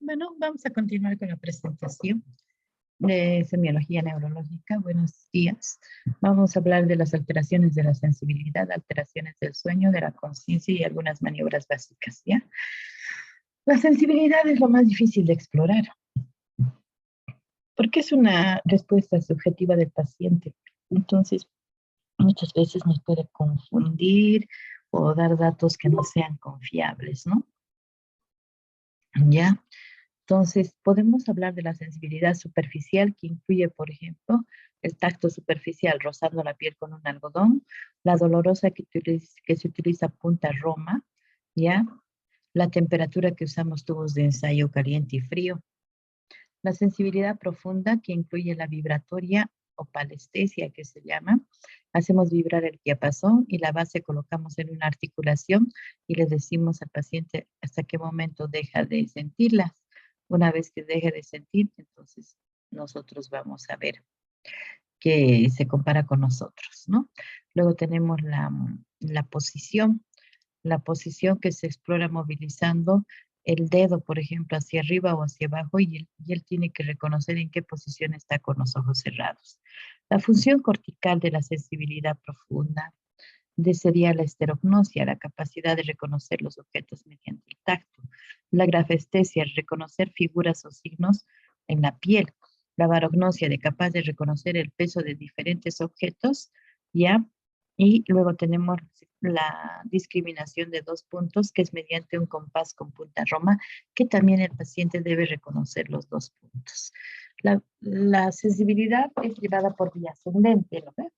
Bueno, vamos a continuar con la presentación de semiología neurológica. Buenos días. Vamos a hablar de las alteraciones de la sensibilidad, alteraciones del sueño, de la conciencia y algunas maniobras básicas, ¿ya? La sensibilidad es lo más difícil de explorar, porque es una respuesta subjetiva del paciente. Entonces, muchas veces nos puede confundir o dar datos que no sean confiables, ¿no? ¿Ya? Entonces, podemos hablar de la sensibilidad superficial que incluye, por ejemplo, el tacto superficial rozando la piel con un algodón, la dolorosa que se utiliza punta roma, ¿ya? La temperatura que usamos tubos de ensayo caliente y frío. La sensibilidad profunda que incluye la vibratoria o palestesia que se llama. Hacemos vibrar el diapasón y la base colocamos en una articulación y le decimos al paciente hasta qué momento deja de sentirlas. Una vez que deje de sentir, entonces nosotros vamos a ver que se compara con nosotros, ¿no? Luego tenemos la posición que se explora movilizando el dedo, por ejemplo, hacia arriba o hacia abajo, y él tiene que reconocer en qué posición está con los ojos cerrados. La función cortical de la sensibilidad profunda sería la esterognosia, la capacidad de reconocer los objetos mediante el tacto. La grafestesia, reconocer figuras o signos en la piel. La barognosia, de capaz de reconocer el peso de diferentes objetos, ¿ya? Y luego tenemos la discriminación de dos puntos, que es mediante un compás con punta roma, que también el paciente debe reconocer los dos puntos. La sensibilidad es llevada por vía ascendente, ¿no ve?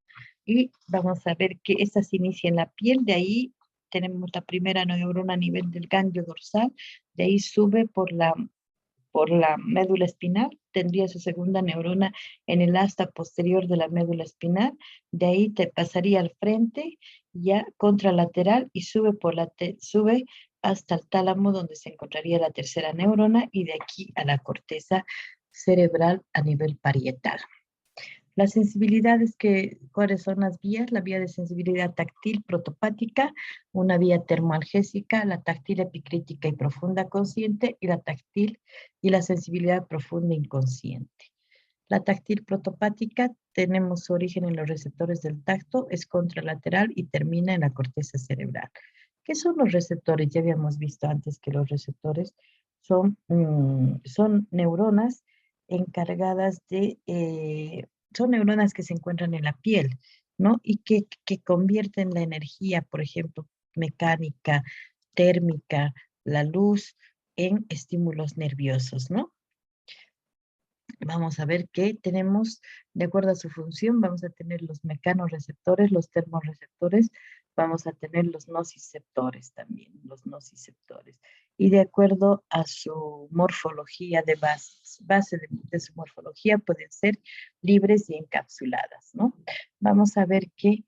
Y vamos a ver que esta se inicia en la piel, de ahí tenemos la primera neurona a nivel del ganglio dorsal, de ahí sube por la médula espinal, tendría su segunda neurona en el asta posterior de la médula espinal, de ahí te pasaría al frente, ya contralateral y sube hasta el tálamo donde se encontraría la tercera neurona y de aquí a la corteza cerebral a nivel parietal. La sensibilidad es que, ¿cuáles son las vías? La vía de sensibilidad táctil protopática, una vía termoalgésica, la táctil epicrítica y profunda consciente, y la táctil y la sensibilidad profunda inconsciente. La táctil protopática tenemos su origen en los receptores del tacto, es contralateral y termina en la corteza cerebral. ¿Qué son los receptores? Ya habíamos visto antes que los receptores son neuronas encargadas son neuronas que se encuentran en la piel, ¿no? Y que convierten la energía, por ejemplo, mecánica, térmica, la luz, en estímulos nerviosos, ¿no? Vamos a ver que tenemos, de acuerdo a su función, vamos a tener los mecanorreceptores, los termorreceptores, vamos a tener los nociceptores también, los nociceptores. Y de acuerdo a su morfología de base de su morfología pueden ser libres y encapsuladas, ¿no? Vamos a ver que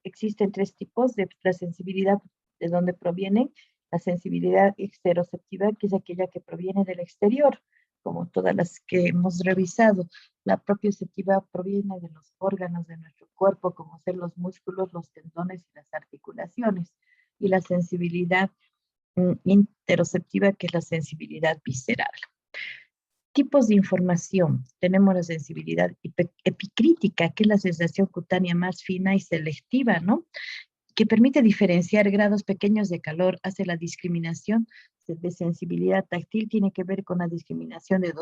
existen tres tipos de la sensibilidad, de dónde provienen. La sensibilidad exteroceptiva, que es aquella que proviene del exterior, como todas las que hemos revisado. La propioceptiva proviene de los órganos de nuestro cuerpo, como ser los músculos, los tendones y las articulaciones. Y la sensibilidad interoceptiva, que es la sensibilidad visceral. Tipos de información. Tenemos la sensibilidad epicrítica, que es la sensación cutánea más fina y selectiva, ¿no? Que permite diferenciar grados pequeños de calor, hace la discriminación de sensibilidad táctil, tiene que ver con la discriminación de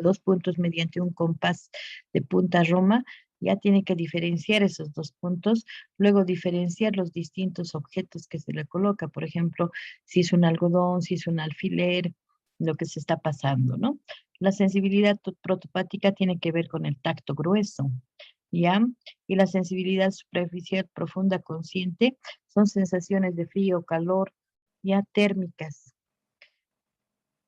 dos puntos mediante un compás de punta roma, ya tiene que diferenciar esos dos puntos, luego diferenciar los distintos objetos que se le coloca, por ejemplo, si es un algodón, si es un alfiler, lo que se está pasando, ¿no? La sensibilidad protopática tiene que ver con el tacto grueso, ¿ya? Y la sensibilidad superficial profunda consciente son sensaciones de frío, calor, ya térmicas.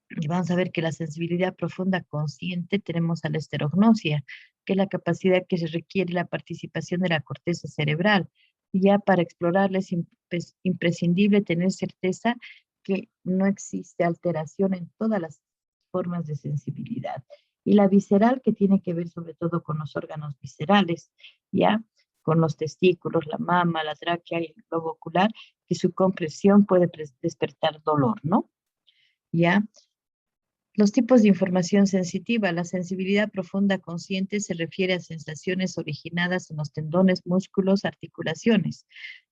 Y vamos a ver que la sensibilidad profunda consciente tenemos a la esterognosia, que es la capacidad que se requiere la participación de la corteza cerebral. Y ya para explorarla es imprescindible tener certeza que no existe alteración en todas las formas de sensibilidad. Y la visceral, que tiene que ver sobre todo con los órganos viscerales, ya con los testículos, la mama, la tráquea y el globo ocular, que su compresión puede despertar dolor, ¿no? ¿Ya? Los tipos de información sensitiva. La sensibilidad profunda consciente se refiere a sensaciones originadas en los tendones, músculos, articulaciones.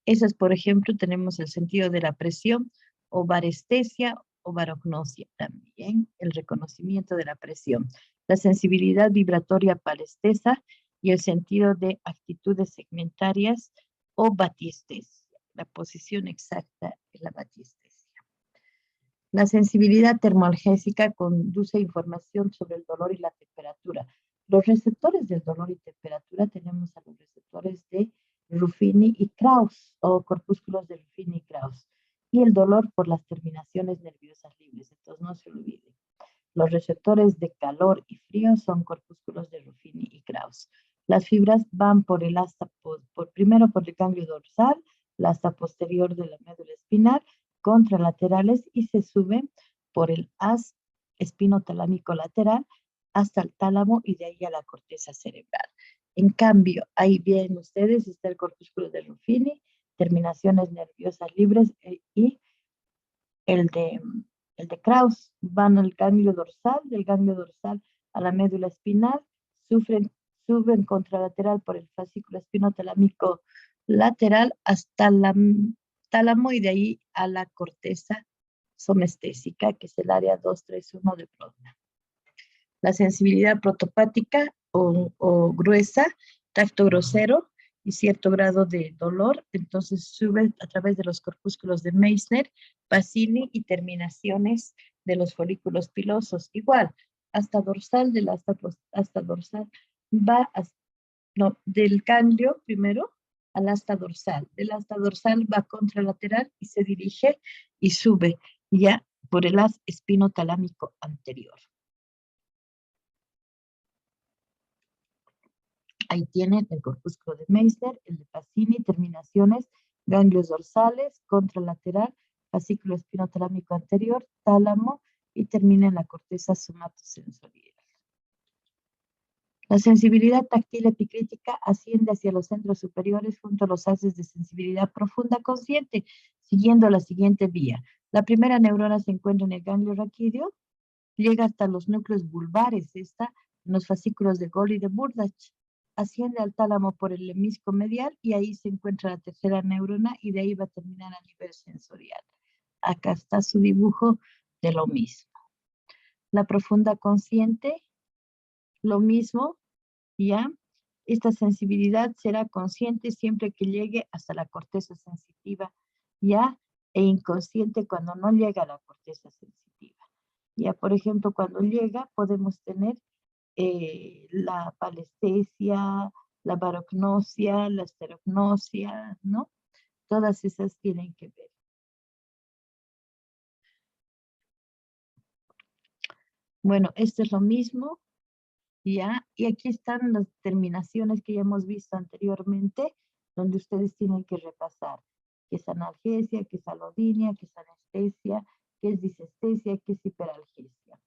Esas, por ejemplo, tenemos el sentido de la presión o varestesia o barognosia. También el reconocimiento de la presión. La sensibilidad vibratoria palestesa y el sentido de actitudes segmentarias o batiestesia. La posición exacta es la batiestesia. La sensibilidad termoalgésica conduce información sobre el dolor y la temperatura. Los receptores del dolor y temperatura tenemos a los receptores de Ruffini y Krauss, o corpúsculos de Ruffini y Krauss, y el dolor por las terminaciones nerviosas libres. Entonces no se olviden. Los receptores de calor y frío son corpúsculos de Ruffini y Krauss. Las fibras van por el asta, primero por el ganglio dorsal, la asta posterior de la médula espinal, contralaterales y se suben por el haz espinotalámico lateral hasta el tálamo y de ahí a la corteza cerebral. En cambio, ahí bien ustedes, está el corpúsculo de Ruffini, terminaciones nerviosas libres y el de Krauss van al ganglio dorsal, del ganglio dorsal a la médula espinal, suben contralateral por el fascículo espinotalámico lateral hasta la tálamo y de ahí a la corteza somestésica, que es el área 231 de Brodmann. La sensibilidad protopática o gruesa, tacto grosero y cierto grado de dolor, entonces sube a través de los corpúsculos de Meissner, Pacini y terminaciones de los folículos pilosos. Igual, hasta dorsal, hasta dorsal, va no, del ganglio primero al asta dorsal. Del asta dorsal va contralateral y se dirige y sube ya por el haz espinotalámico anterior. Ahí tienen el corpúsculo de Meissner, el de Pacini, terminaciones, ganglios dorsales, contralateral, fascículo espinotalámico anterior, tálamo y termina en la corteza somatosensorial. La sensibilidad táctil epicrítica asciende hacia los centros superiores junto a los haces de sensibilidad profunda consciente, siguiendo la siguiente vía. La primera neurona se encuentra en el ganglio raquídeo, llega hasta los núcleos vulvares, está en los fascículos de Golgi y de Burdach, asciende al tálamo por el hemisco medial y ahí se encuentra la tercera neurona y de ahí va a terminar a nivel sensorial. Acá está su dibujo de lo mismo. La profunda consciente, lo mismo, ¿ya? Esta sensibilidad será consciente siempre que llegue hasta la corteza sensitiva, ¿ya? E inconsciente cuando no llega a la corteza sensitiva. Ya, por ejemplo, cuando llega podemos tener la palestesia, la barognosia, la esterognosia, ¿no? Todas esas tienen que ver. Bueno, esto es lo mismo, ¿ya? Y aquí están las terminaciones que ya hemos visto anteriormente, donde ustedes tienen que repasar qué es analgesia, qué es alodinia, qué es anestesia, qué es disestesia, qué es hiperalgesia.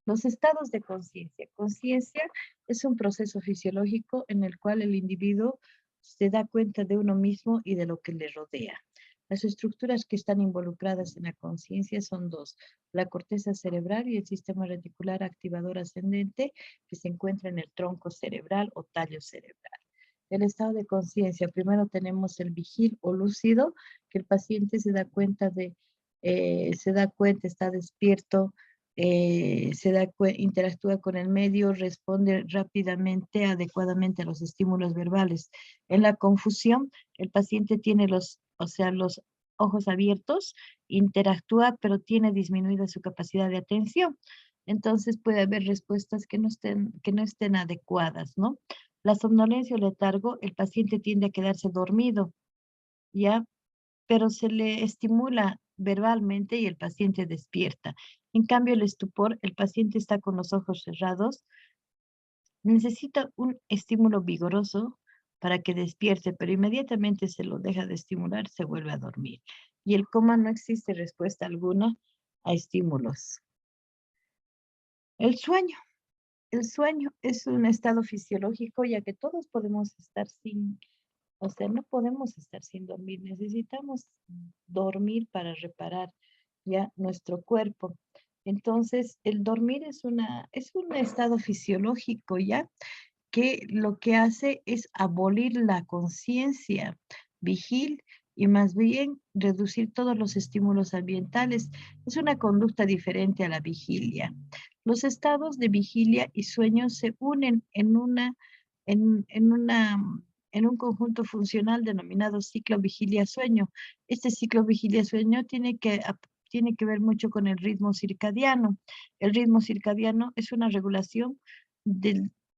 Los estados de conciencia. Conciencia es un proceso fisiológico en el cual el individuo se da cuenta de uno mismo y de lo que le rodea. Las estructuras que están involucradas en la conciencia son dos, la corteza cerebral y el sistema reticular activador ascendente que se encuentra en el tronco cerebral o tallo cerebral. El estado de conciencia, primero tenemos el vigil o lúcido, que el paciente se da cuenta, está despierto, interactúa con el medio, responde rápidamente, adecuadamente a los estímulos verbales. En la confusión, el paciente tiene los ojos abiertos, interactúa, pero tiene disminuida su capacidad de atención. Entonces puede haber respuestas que no estén adecuadas, ¿no? La somnolencia o letargo, el paciente tiende a quedarse dormido, ¿ya? Pero se le estimula verbalmente y el paciente despierta. En cambio, el estupor, el paciente está con los ojos cerrados, necesita un estímulo vigoroso para que despierte, pero inmediatamente se lo deja de estimular, se vuelve a dormir. Y el coma no existe respuesta alguna a estímulos. El sueño. El sueño es un estado fisiológico, ya que todos podemos estar no podemos estar sin dormir. Necesitamos dormir para reparar ya nuestro cuerpo. Entonces, el dormir es un estado fisiológico, ¿ya? Que lo que hace es abolir la conciencia vigil y más bien reducir todos los estímulos ambientales. Es una conducta diferente a la vigilia. Los estados de vigilia y sueño se unen en un conjunto funcional denominado ciclo vigilia-sueño. Este ciclo vigilia-sueño tiene que ver mucho con el ritmo circadiano. El ritmo circadiano es una regulación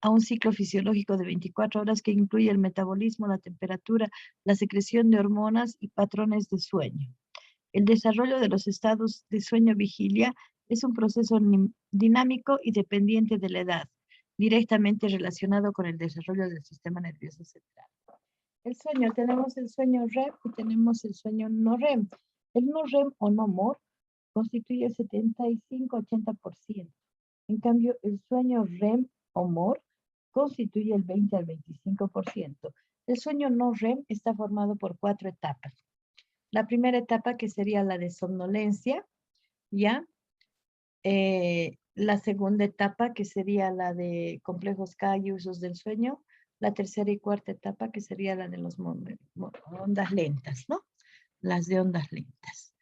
a un ciclo fisiológico de 24 horas que incluye el metabolismo, la temperatura, la secreción de hormonas y patrones de sueño. El desarrollo de los estados de sueño-vigilia es un proceso dinámico y dependiente de la edad, directamente relacionado con el desarrollo del sistema nervioso central. El sueño, tenemos el sueño REM y tenemos el sueño no REM. El no REM o no MOR constituye el 75-80%. En cambio, el sueño REM o MOR constituye el 20 al 25%. El sueño no REM está formado por 4 etapas. La primera etapa, que sería la de somnolencia, ¿ya? La segunda etapa, que sería la de complejos K y usos del sueño. La tercera y cuarta etapa, que sería la de las ondas lentas, ¿no? Las de ondas lentas.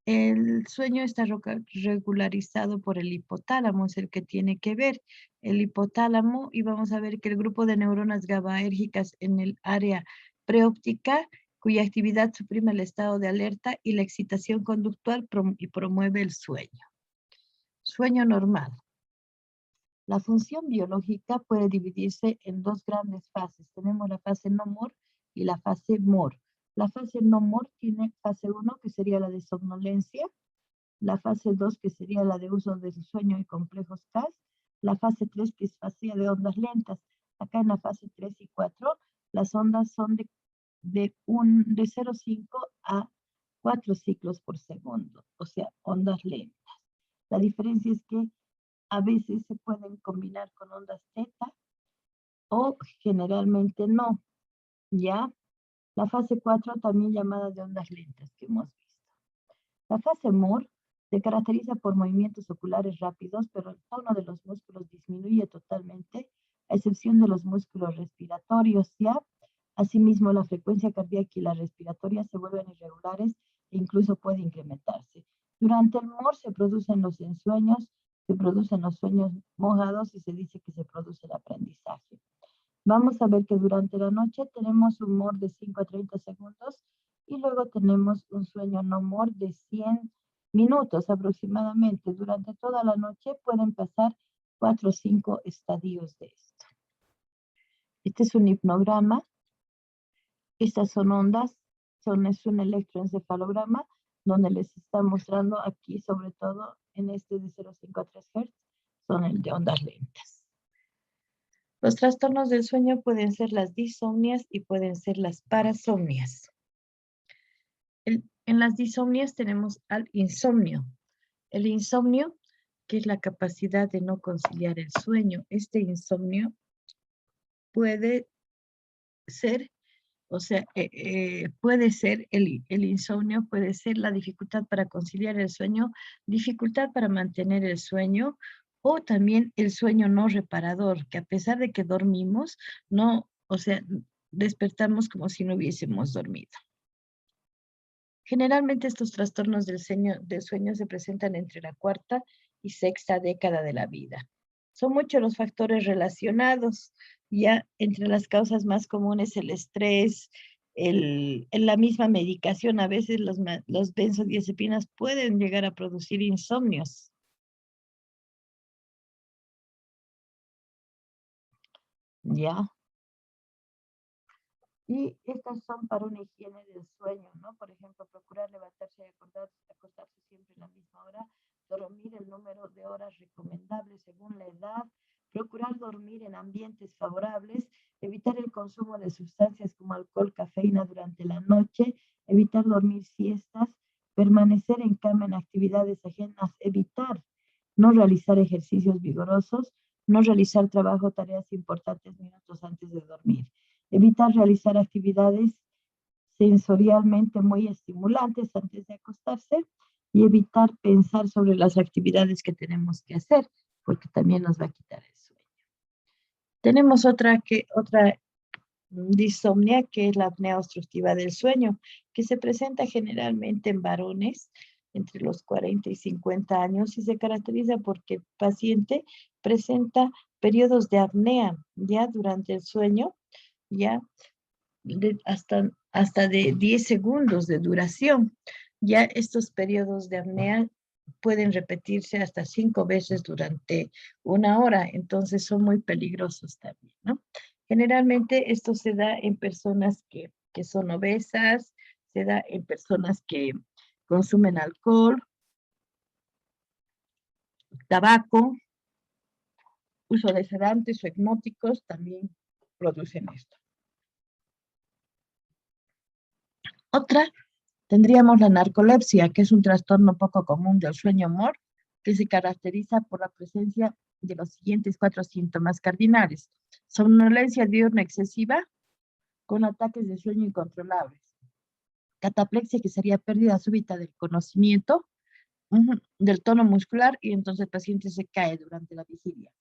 El sueño está regularizado por el hipotálamo, es el que tiene que ver el hipotálamo, y vamos a ver que el grupo de neuronas GABAérgicas en el área preóptica, cuya actividad suprime el estado de alerta y la excitación conductual y promueve el sueño. Sueño normal. La función biológica puede dividirse en dos grandes fases. Tenemos la fase no MOR y la fase MOR. La fase no MOR tiene fase 1, que sería la de somnolencia, la fase 2, que sería la de uso del sueño y complejos CAS, la fase 3, que es fase de ondas lentas. Acá en la fase 3 y 4, las ondas son de 0,5 a 4 ciclos por segundo, o sea, ondas lentas. La diferencia es que a veces se pueden combinar con ondas teta o generalmente no, ¿ya? La fase 4, también llamada de ondas lentas, que hemos visto. La fase MOR se caracteriza por movimientos oculares rápidos, pero el tono de los músculos disminuye totalmente, a excepción de los músculos respiratorios, ¿ya? Asimismo, la frecuencia cardíaca y la respiratoria se vuelven irregulares e incluso puede incrementarse. Durante el MOR se producen los ensueños, se producen los sueños mojados y se dice que se produce el aprendizaje. Vamos a ver que durante la noche tenemos un MOR de 5 a 30 segundos y luego tenemos un sueño no MOR de 100 minutos aproximadamente. Durante toda la noche pueden pasar 4 o 5 estadios de esto. Este es un hipnograma. Estas son ondas, es un electroencefalograma donde les está mostrando aquí, sobre todo en este de 0,5 a 3 Hz, son el de ondas lentas. Los trastornos del sueño pueden ser las disomnias y pueden ser las parasomnias. En las disomnias tenemos al insomnio. El insomnio, que es la capacidad de no conciliar el sueño. Este insomnio puede ser, puede ser el insomnio, puede ser la dificultad para conciliar el sueño, dificultad para mantener el sueño, o también el sueño no reparador, que a pesar de que dormimos, despertamos como si no hubiésemos dormido. Generalmente estos trastornos del sueño se presentan entre la cuarta y sexta década de la vida. Son muchos los factores relacionados, ya entre las causas más comunes el estrés, la misma medicación. A veces los benzodiazepinas pueden llegar a producir insomnios. ¿Ya? Y estas son para una higiene del sueño, ¿no? Por ejemplo, procurar levantarse y acostarse siempre en la misma hora, dormir el número de horas recomendables según la edad, procurar dormir en ambientes favorables, evitar el consumo de sustancias como alcohol, cafeína durante la noche, evitar dormir siestas, permanecer en cama en actividades ajenas, evitar no realizar ejercicios vigorosos, no realizar trabajo o tareas importantes minutos antes de dormir. Evitar realizar actividades sensorialmente muy estimulantes antes de acostarse y evitar pensar sobre las actividades que tenemos que hacer, porque también nos va a quitar el sueño. Tenemos otra disomnia, que es la apnea obstructiva del sueño, que se presenta generalmente en varones entre los 40 y 50 años y se caracteriza porque el paciente presenta periodos de apnea ya durante el sueño, ya hasta de 10 segundos de duración. Ya estos periodos de apnea pueden repetirse hasta 5 veces durante una hora, entonces son muy peligrosos también, ¿no? Generalmente esto se da en personas que son obesas, se da en personas que consumen alcohol, tabaco, uso de sedantes o hipnóticos también producen esto. Otra, tendríamos la narcolepsia, que es un trastorno poco común del sueño-humor, que se caracteriza por la presencia de los siguientes 4 síntomas cardinales: somnolencia diurna excesiva con ataques de sueño incontrolables; cataplexia, que sería pérdida súbita del conocimiento, del tono muscular, y entonces el paciente se cae durante la vigilia.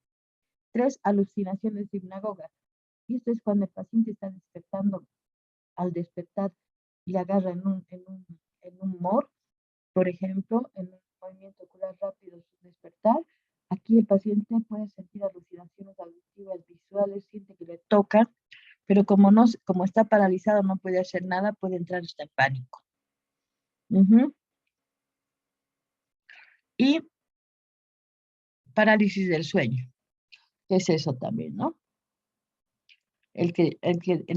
3, alucinaciones hipnagogas. Y esto es cuando el paciente está despertando, al despertar le agarra en un humor, por ejemplo, en un movimiento ocular rápido, su despertar. Aquí el paciente puede sentir alucinaciones auditivas, visuales, siente que le toca, pero como está paralizado, no puede hacer nada, puede entrar hasta en pánico. Y parálisis del sueño, ¿qué es eso también, no? El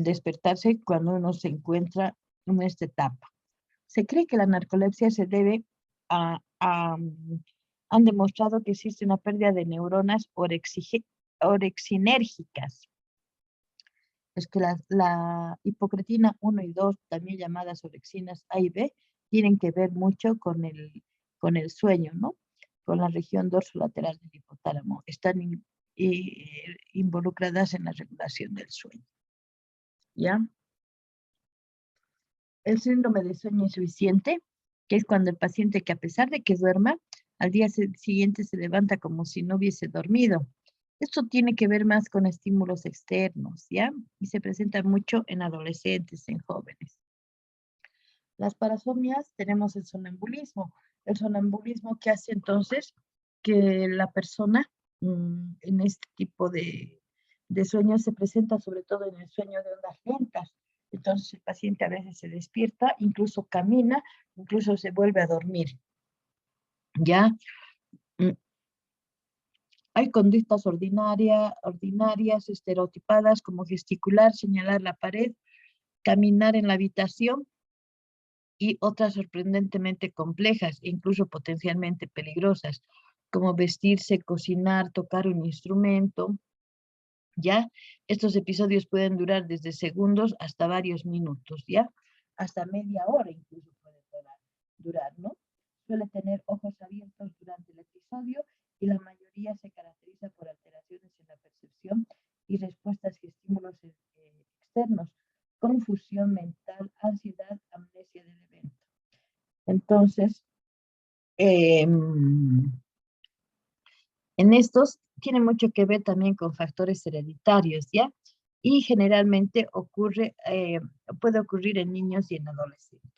despertarse cuando uno se encuentra en esta etapa. Se cree que la narcolepsia se debe han demostrado que existe una pérdida de neuronas orexinérgicas. Es que la hipocretina 1 y 2, también llamadas orexinas A y B, tienen que ver mucho con el sueño, ¿no? Con la región dorsolateral del hipotálamo. Están involucradas en la regulación del sueño. ¿Ya? El síndrome de sueño insuficiente, que es cuando el paciente, que a pesar de que duerma, al día siguiente se levanta como si no hubiese dormido. Esto tiene que ver más con estímulos externos, ¿ya? Y se presenta mucho en adolescentes, en jóvenes. Las parasomnias, tenemos el sonambulismo. El sonambulismo que hace entonces que la persona en este tipo de sueños se presenta sobre todo en el sueño de ondas lentas. Entonces el paciente a veces se despierta, incluso camina, incluso se vuelve a dormir. ¿Ya? Hay conductas ordinarias, estereotipadas, como gesticular, señalar la pared, caminar en la habitación, y otras sorprendentemente complejas e incluso potencialmente peligrosas, como vestirse, cocinar, tocar un instrumento. ¿Ya? Estos episodios pueden durar desde segundos hasta varios minutos, ¿ya? Hasta media hora incluso puede durar, ¿no? Suele tener ojos abiertos durante el episodio y la mayoría se caracteriza por alteraciones en la percepción y respuestas a estímulos externos, confusión mental, ansiedad, amnesia del evento. Entonces, en estos tiene mucho que ver también con factores hereditarios, ¿ya? Y generalmente puede ocurrir en niños y en adolescentes.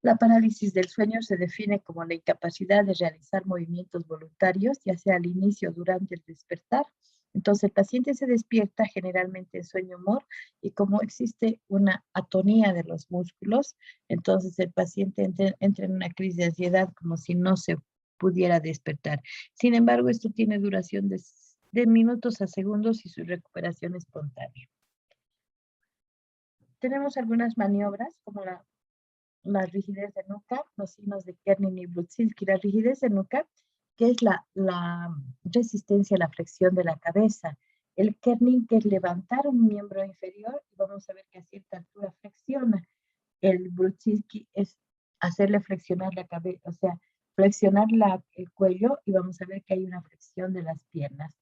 La parálisis del sueño se define como la incapacidad de realizar movimientos voluntarios, ya sea al inicio o durante el despertar. Entonces el paciente se despierta generalmente en sueño-humor, y como existe una atonía de los músculos, entonces el paciente entra en una crisis de ansiedad como si no se pudiera despertar. Sin embargo, esto tiene duración de minutos a segundos y su recuperación espontánea. Tenemos algunas maniobras como la rigidez de nuca, los signos de Kernin y Brudzinski. La rigidez de nuca, que es la resistencia a la flexión de la cabeza. El Kernin, que es levantar un miembro inferior, y vamos a ver que a cierta altura flexiona. El Brudzinski es hacerle flexionar la cabeza, o sea, flexionar el cuello, y vamos a ver que hay una flexión de las piernas.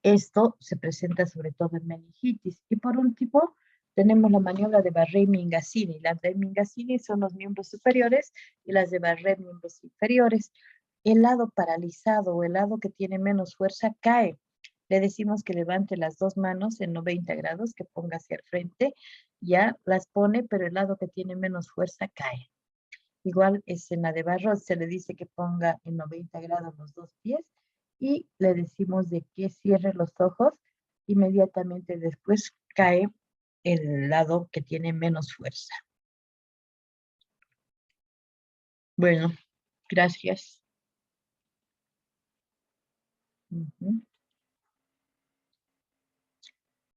Esto se presenta sobre todo en meningitis. Y por último, tenemos la maniobra de Barré-Mingazzini. Las de Mingazzini son los miembros superiores y las de Barré miembros inferiores. El lado paralizado o el lado que tiene menos fuerza cae. Le decimos que levante las dos manos en 90 grados, que ponga hacia el frente, ya las pone, pero el lado que tiene menos fuerza cae. Igual es en la de Barros, se le dice que ponga en 90 grados los dos pies y le decimos de que cierre los ojos. Inmediatamente después cae el lado que tiene menos fuerza. Bueno, gracias. Ujú.